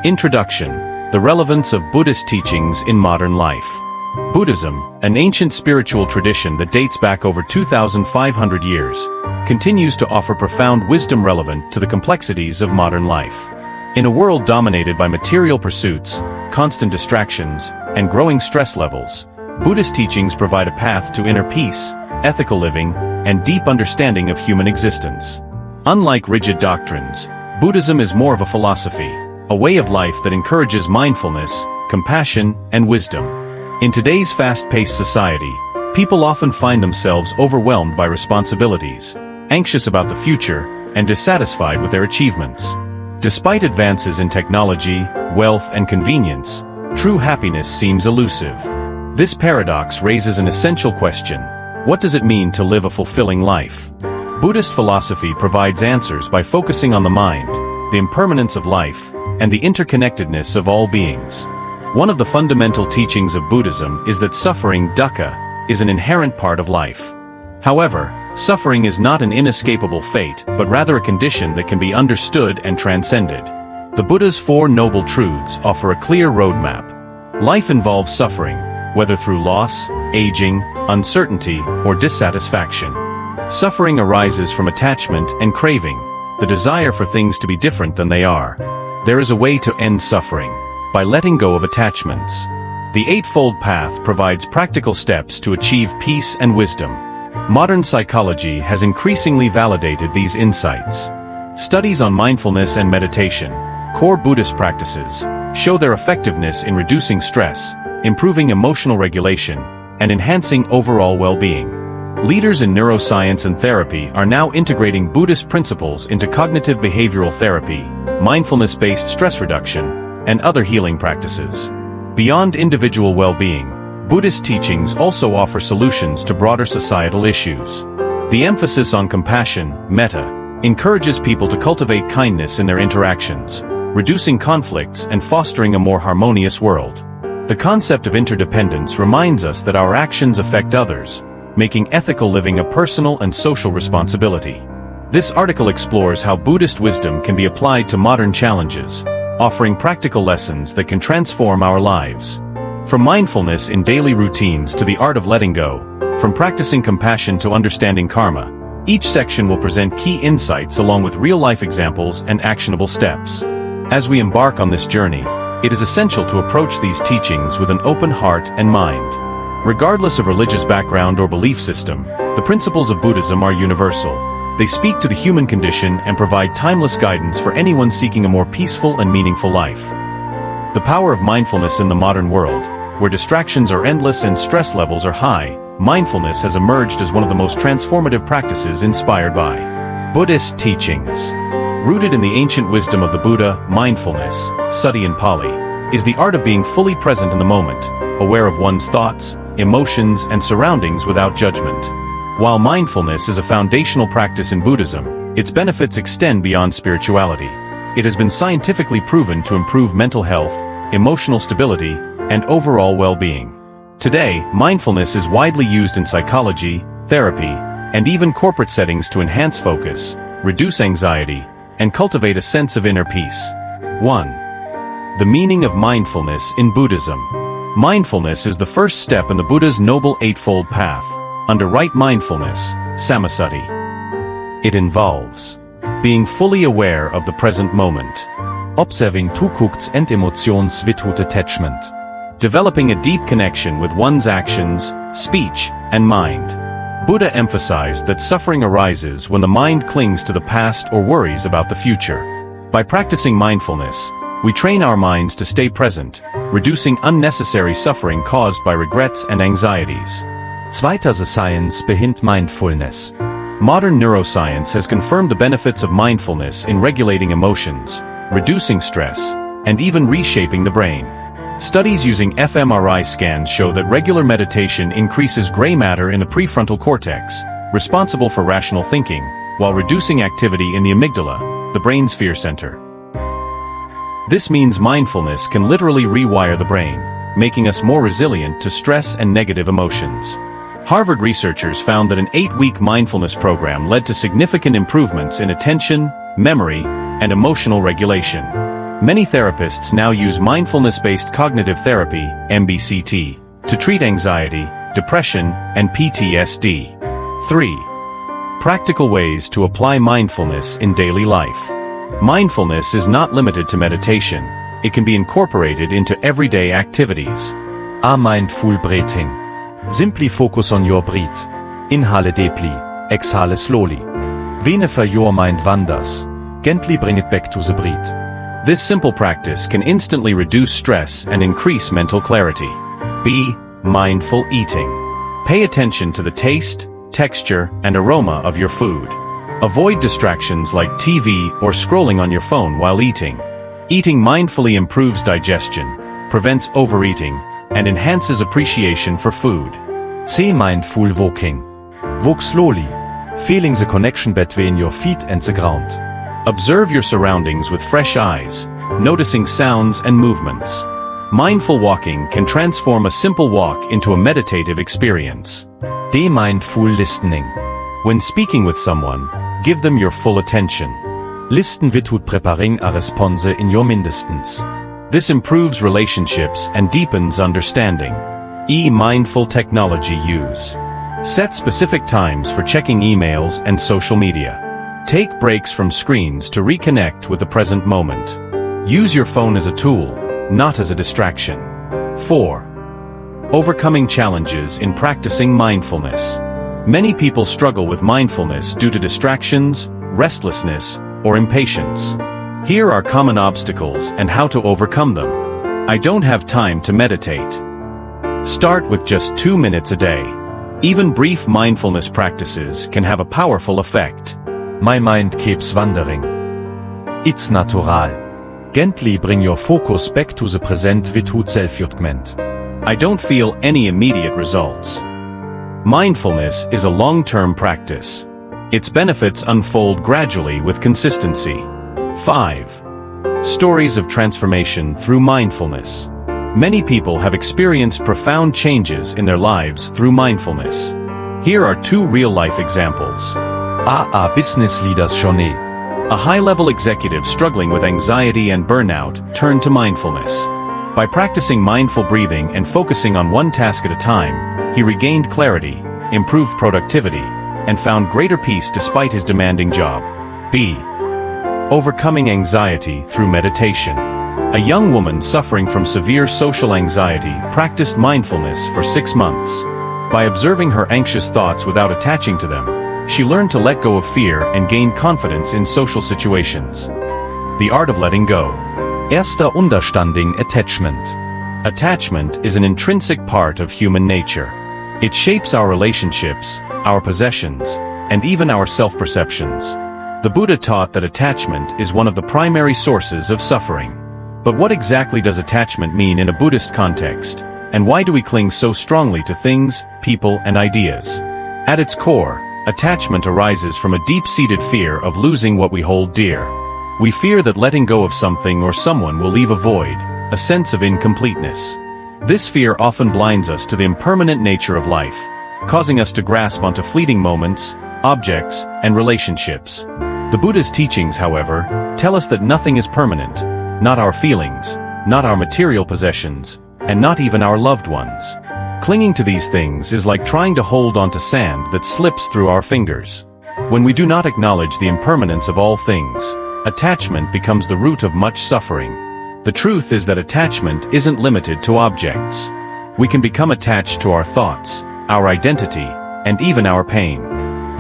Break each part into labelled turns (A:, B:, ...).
A: Introduction: the relevance of Buddhist teachings in modern life. Buddhism, an ancient spiritual tradition that dates back over 2,500 years, continues to offer profound wisdom relevant to the complexities of modern life. In a world dominated by material pursuits, constant distractions, and growing stress levels, Buddhist teachings provide a path to inner peace, ethical living, and deep understanding of human existence. Unlike rigid doctrines, Buddhism is more of a philosophy, a way of life that encourages mindfulness, compassion, and wisdom. In today's fast-paced society, people often find themselves overwhelmed by responsibilities, anxious about the future, and dissatisfied with their achievements. Despite advances in technology, wealth, and convenience, true happiness seems elusive. This paradox raises an essential question: what does it mean to live a fulfilling life? Buddhist philosophy provides answers by focusing on the mind, the impermanence of life, and the interconnectedness of all beings. One of the fundamental teachings of Buddhism is that suffering, dukkha, is an inherent part of life. However, suffering is not an inescapable fate, but rather a condition that can be understood and transcended. The Buddha's Four Noble Truths offer a clear roadmap. Life involves suffering, whether through loss, aging, uncertainty, or dissatisfaction. Suffering arises from attachment and craving, the desire for things to be different than they are. There is a way to end suffering: by letting go of attachments. The Eightfold Path provides practical steps to achieve peace and wisdom. Modern psychology has increasingly validated these insights. Studies on mindfulness and meditation, core Buddhist practices, show their effectiveness in reducing stress, improving emotional regulation, and enhancing overall well-being. Leaders in neuroscience and therapy are now integrating Buddhist principles into cognitive behavioral therapy, mindfulness-based stress reduction, and other healing practices. Beyond individual well-being, Buddhist teachings also offer solutions to broader societal issues. The emphasis on compassion, metta, encourages people to cultivate kindness in their interactions, reducing conflicts and fostering a more harmonious world. The concept of interdependence reminds us that our actions affect others, making ethical living a personal and social responsibility. This article explores how Buddhist wisdom can be applied to modern challenges, offering practical lessons that can transform our lives. From mindfulness in daily routines to the art of letting go, from practicing compassion to understanding karma, each section will present key insights along with real-life examples and actionable steps. As we embark on this journey, it is essential to approach these teachings with an open heart and mind. Regardless of religious background or belief system, the principles of Buddhism are universal. They speak to the human condition and provide timeless guidance for anyone seeking a more peaceful and meaningful life. The power of mindfulness in the modern world, where distractions are endless and stress levels are high, mindfulness has emerged as one of the most transformative practices inspired by Buddhist teachings. Rooted in the ancient wisdom of the Buddha, mindfulness, sati in Pali, is the art of being fully present in the moment, aware of one's thoughts, emotions, and surroundings without judgment. While mindfulness is a foundational practice in Buddhism, its benefits extend beyond spirituality. It has been scientifically proven to improve mental health, emotional stability, and overall well-being. Today, mindfulness is widely used in psychology, therapy, and even corporate settings to enhance focus, reduce anxiety, and cultivate a sense of inner peace. 1. The meaning of mindfulness in Buddhism. Mindfulness is the first step in the Buddha's Noble Eightfold Path, under right mindfulness, samasati. It involves being fully aware of the present moment,
B: observing toekomst and emotions without attachment,
A: developing a deep connection with one's actions, speech, and mind. Buddha emphasized that suffering arises when the mind clings to the past or worries about the future. By practicing mindfulness, we train our minds to stay present, reducing unnecessary suffering caused by regrets and anxieties.
B: Zweiter the science behind mindfulness.
A: Modern neuroscience has confirmed the benefits of mindfulness in regulating emotions, reducing stress, and even reshaping the brain. Studies using fMRI scans show that regular meditation increases gray matter in the prefrontal cortex, responsible for rational thinking, while reducing activity in the amygdala, the brain's fear center. This means mindfulness can literally rewire the brain, making us more resilient to stress and negative emotions. Harvard researchers found that an 8-week mindfulness program led to significant improvements in attention, memory, and emotional regulation. Many therapists now use mindfulness-based cognitive therapy, MBCT, to treat anxiety, depression, and PTSD. 3. Practical ways to apply mindfulness in daily life. Mindfulness is not limited to meditation. It can be incorporated into everyday activities.
B: A mindful breathing. Simply focus on your breath. Inhale deeply, exhale slowly. Whenever your mind wanders, gently bring it back to the breath.
A: This simple practice can instantly reduce stress and increase mental clarity. B. Mindful eating. Pay attention to the taste, texture, and aroma of your food. Avoid distractions like TV or scrolling on your phone while eating. Eating mindfully improves digestion, prevents overeating, and enhances appreciation for food.
B: C. Mindful walking. Walk slowly, feeling the connection between your feet and the ground.
A: Observe your surroundings with fresh eyes, noticing sounds and movements. Mindful walking can transform a simple walk into a meditative experience.
B: D. Mindful listening.
A: When speaking with someone, give them your full attention.
B: Listen without preparing a response in your mindestens.
A: This improves relationships and deepens understanding. E. Mindful technology use. Set specific times for checking emails and social media. Take breaks from screens to reconnect with the present moment. Use your phone as a tool, not as a distraction. 4. Overcoming challenges in practicing mindfulness. Many people struggle with mindfulness due to distractions, restlessness, or impatience. Here are common obstacles and how to overcome them. I don't have time to meditate. Start with just 2 minutes a day. Even brief mindfulness practices can have a powerful effect.
B: My mind keeps wandering. It's natural. Gently bring your focus back to the present without self-judgment.
A: I don't feel any immediate results. Mindfulness is a long-term practice. Its benefits unfold gradually with consistency. 5. Stories of transformation through mindfulness. Many people have experienced profound changes in their lives through mindfulness. Here are 2 real-life examples.
B: A business leader's journey.
A: A high-level executive struggling with anxiety and burnout turned to mindfulness. By practicing mindful breathing and focusing on one task at a time, he regained clarity, improved productivity, and found greater peace despite his demanding job. B. Overcoming anxiety through meditation. A young woman suffering from severe social anxiety practiced mindfulness for 6 months. By observing her anxious thoughts without attaching to them, she learned to let go of fear and gain confidence in social situations. The art of letting go.
B: Erster Understanding attachment.
A: Attachment is an intrinsic part of human nature. It shapes our relationships, our possessions, and even our self-perceptions. The Buddha taught that attachment is one of the primary sources of suffering. But what exactly does attachment mean in a Buddhist context, and why do we cling so strongly to things, people, and ideas? At its core, attachment arises from a deep-seated fear of losing what we hold dear. We fear that letting go of something or someone will leave a void, a sense of incompleteness. This fear often blinds us to the impermanent nature of life, causing us to grasp onto fleeting moments, objects, and relationships. The Buddha's teachings, however, tell us that nothing is permanent, not our feelings, not our material possessions, and not even our loved ones. Clinging to these things is like trying to hold onto sand that slips through our fingers. When we do not acknowledge the impermanence of all things, attachment becomes the root of much suffering. The truth is that attachment isn't limited to objects. We can become attached to our thoughts, our identity, and even our pain.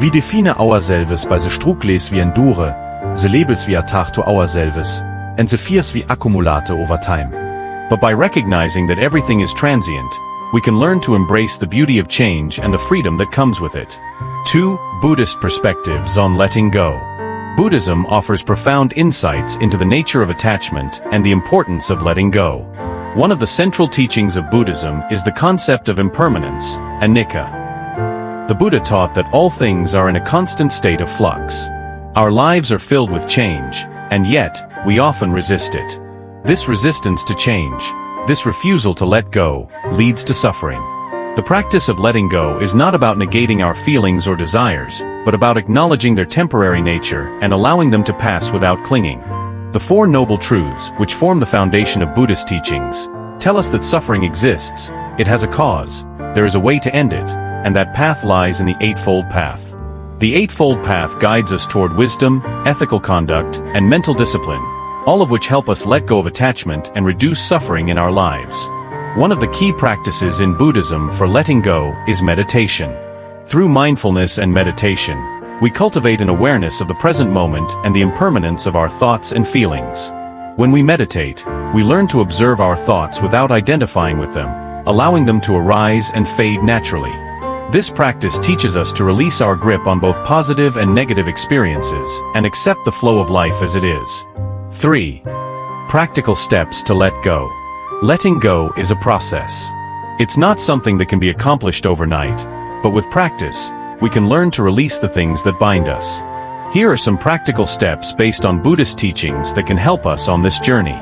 B: Vi define ourselves by the struggles we endure, the labels we attach to ourselves, and the fears we accumulate over time.
A: But by recognizing that everything is transient, we can learn to embrace the beauty of change and the freedom that comes with it. 2. Buddhist perspectives on letting go. Buddhism offers profound insights into the nature of attachment and the importance of letting go. One of the central teachings of Buddhism is the concept of impermanence, anicca. The Buddha taught that all things are in a constant state of flux. Our lives are filled with change, and yet, we often resist it. This resistance to change, this refusal to let go, leads to suffering. The practice of letting go is not about negating our feelings or desires, but about acknowledging their temporary nature and allowing them to pass without clinging. The Four Noble Truths, which form the foundation of Buddhist teachings, tell us that suffering exists, it has a cause, there is a way to end it, and that path lies in the Eightfold Path. The Eightfold Path guides us toward wisdom, ethical conduct, and mental discipline, all of which help us let go of attachment and reduce suffering in our lives. One of the key practices in Buddhism for letting go is meditation. Through mindfulness and meditation, we cultivate an awareness of the present moment and the impermanence of our thoughts and feelings. When we meditate, we learn to observe our thoughts without identifying with them, allowing them to arise and fade naturally. This practice teaches us to release our grip on both positive and negative experiences and accept the flow of life as it is. 3. Practical steps to let go. Letting go is a process. It's not something that can be accomplished overnight, but with practice, we can learn to release the things that bind us. Here are some practical steps based on Buddhist teachings that can help us on this journey.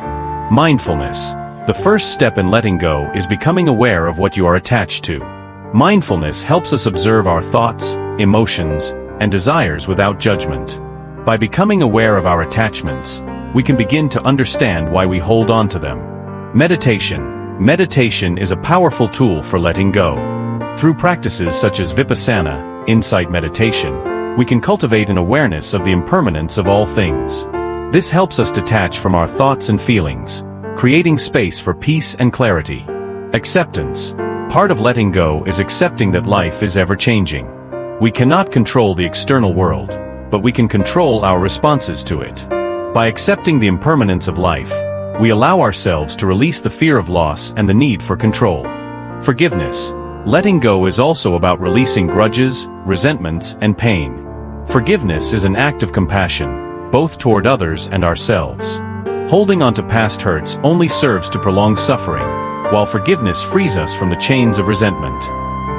A: Mindfulness. The first step in letting go is becoming aware of what you are attached to. Mindfulness helps us observe our thoughts, emotions, and desires without judgment. By becoming aware of our attachments, we can begin to understand why we hold on to them. Meditation. Meditation is a powerful tool for letting go. Through practices such as vipassana, insight meditation, we can cultivate an awareness of the impermanence of all things. This helps us detach from our thoughts and feelings, creating space for peace and clarity. Acceptance. Part of letting go is accepting that life is ever-changing. We cannot control the external world, but we can control our responses to it. By accepting the impermanence of life, we allow ourselves to release the fear of loss and the need for control. Forgiveness. Letting go is also about releasing grudges, resentments, and pain. Forgiveness is an act of compassion, both toward others and ourselves. Holding on to past hurts only serves to prolong suffering, while forgiveness frees us from the chains of resentment.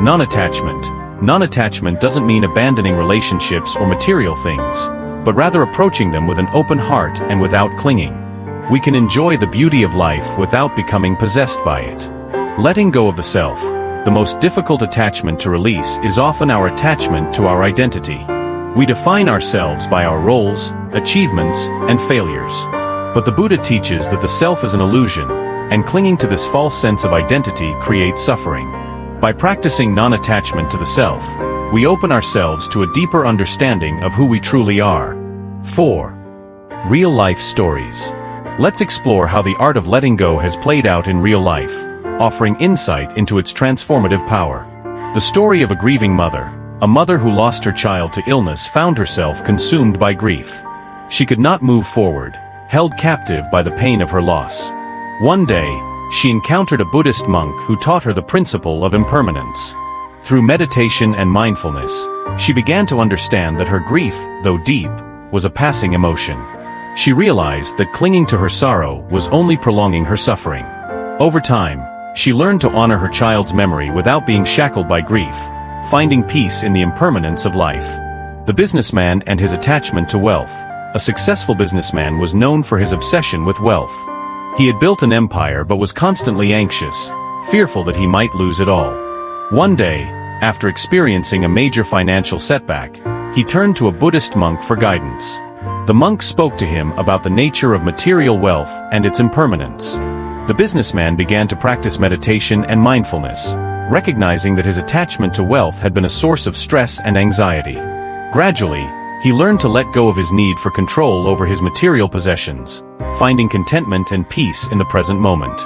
A: Non-attachment. Non-attachment doesn't mean abandoning relationships or material things, but rather approaching them with an open heart and without clinging. We can enjoy the beauty of life without becoming possessed by it. Letting go of the self. The most difficult attachment to release is often our attachment to our identity. We define ourselves by our roles, achievements, and failures. But the Buddha teaches that the self is an illusion, and clinging to this false sense of identity creates suffering. By practicing non-attachment to the self, we open ourselves to a deeper understanding of who we truly are. 4. Real-life stories. Let's explore how the art of letting go has played out in real life, offering insight into its transformative power. The story of a grieving mother. A mother who lost her child to illness found herself consumed by grief. She could not move forward, held captive by the pain of her loss. One day, she encountered a Buddhist monk who taught her the principle of impermanence. Through meditation and mindfulness, she began to understand that her grief, though deep, was a passing emotion. She realized that clinging to her sorrow was only prolonging her suffering. Over time, she learned to honor her child's memory without being shackled by grief, finding peace in the impermanence of life. The businessman and his attachment to wealth. A successful businessman was known for his obsession with wealth. He had built an empire but was constantly anxious, fearful that he might lose it all. One day, after experiencing a major financial setback, he turned to a Buddhist monk for guidance. The monk spoke to him about the nature of material wealth and its impermanence. The businessman began to practice meditation and mindfulness, recognizing that his attachment to wealth had been a source of stress and anxiety. Gradually, he learned to let go of his need for control over his material possessions, finding contentment and peace in the present moment.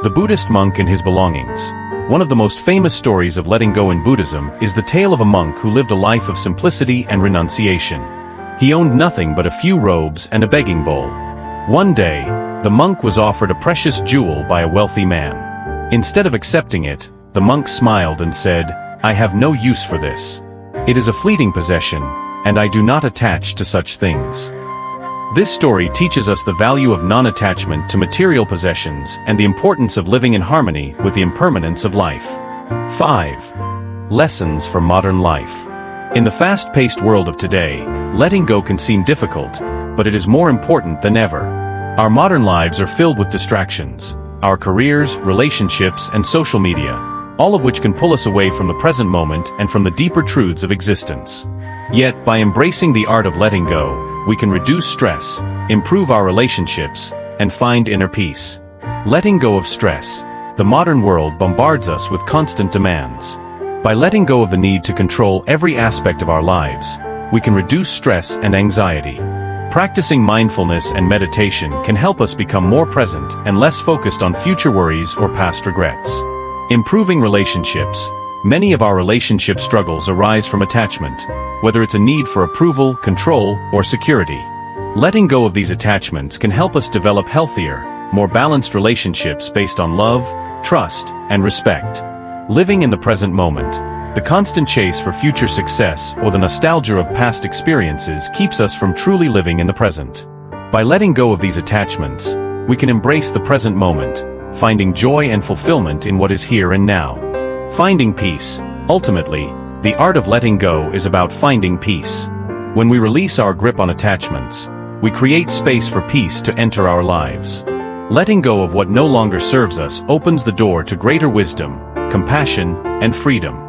A: The Buddhist monk and his belongings. One of the most famous stories of letting go in Buddhism is the tale of a monk who lived a life of simplicity and renunciation. He owned nothing but a few robes and a begging bowl. One day, the monk was offered a precious jewel by a wealthy man. Instead of accepting it, the monk smiled and said, "I have no use for this. It is a fleeting possession, and I do not attach to such things." This story teaches us the value of non-attachment to material possessions and the importance of living in harmony with the impermanence of life. 5. Lessons for modern life. In the fast-paced world of today, letting go can seem difficult, but it is more important than ever. Our modern lives are filled with distractions, our careers, relationships, and social media, all of which can pull us away from the present moment and from the deeper truths of existence. Yet, by embracing the art of letting go, we can reduce stress, improve our relationships, and find inner peace. Letting go of stress. The modern world bombards us with constant demands. By letting go of the need to control every aspect of our lives, we can reduce stress and anxiety. Practicing mindfulness and meditation can help us become more present and less focused on future worries or past regrets. Improving relationships. Many of our relationship struggles arise from attachment, whether it's a need for approval, control, or security. Letting go of these attachments can help us develop healthier, more balanced relationships based on love, trust, and respect. Living in the present moment. The constant chase for future success or the nostalgia of past experiences keeps us from truly living in the present. By letting go of these attachments, we can embrace the present moment, finding joy and fulfillment in what is here and now. Finding peace. Ultimately, the art of letting go is about finding peace. When we release our grip on attachments, we create space for peace to enter our lives. Letting go of what no longer serves us opens the door to greater wisdom, compassion, and freedom.